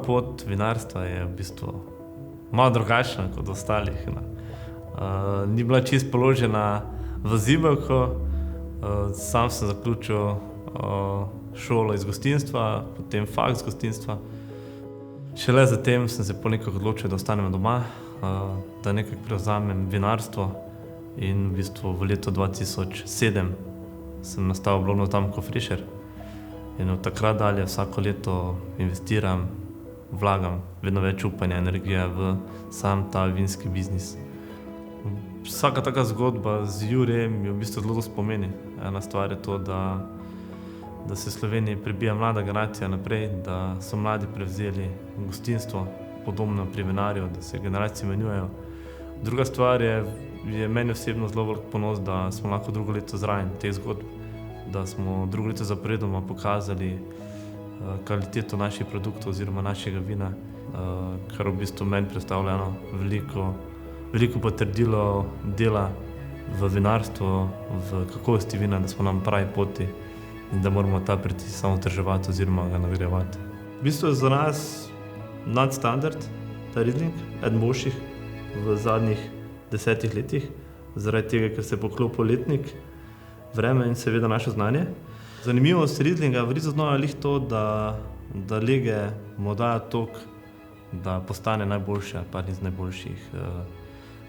pot vinarstva je v bistvu malo drugačna kot ostalih. Ni bila čisto položena v zibelko. Sam sem zaključil šolo iz gostinstva, potem faks gostinstva. Šele zatem sem se nekako odločil, da ostanem doma, da nekako prevzamem vinarstvo in v bistvu v letu 2007 sem nastal v Lovnem znamku Frischer. In od takrat dalje vsako leto investiram, vlagam vedno več upanja, energije v sam ta vinski biznis. Vsaka taka zgodba z Jurijem mi v bistvu zelo spomeni. Ena stvar je to, da se v Sloveniji prebija mlada generacija naprej, da so mladi prevzeli gostinstvo, podobno pri vinarju, da se generacije menjujejo. Druga stvar je meni osebno zelo velik ponos, da smo lahko drugo leto zraven teh zgodb, da smo drugo leto zaporedoma pokazali kvaliteto naših produktov oziroma našega vina, kar v bistvu meni predstavlja veliko potrdilo dela v vinarstvu, v kakovosti vina, da smo na pravi poti in da moramo ta pritisk samo vzdrževati oziroma ga nagrajevati. V bistvu je za nas nadstandard ta Riesling, eden boljših v zadnjih 10 letih, zaradi tega, ker se je poklopil letnik, vreme in seveda naše znanje. Zanimivost Rieslinga v Rieslingu je lih to, da lege mu dajo tok, da postane najboljši ali pa iz najboljših.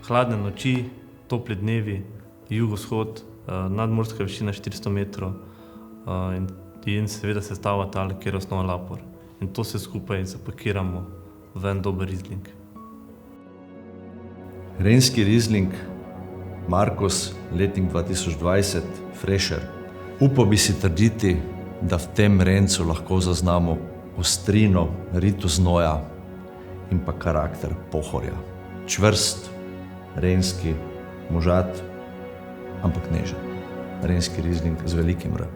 Hladne noči, topli dnevi, jugovzhod, nadmorska višina 400 metrov in seveda sestava tal, kjer je osnova lapor. In to se skupaj zapakiramo v en dober Riesling. Renjski Riesling, Markus, letnik 2020, Frischer. Upal bi si trditi, da v tem rencu lahko zaznamo ostrino ritu znoja in pa karakter pohorja. Čvrst, renjski, možat, ampak nežen. Renjski Riesling z velikim R.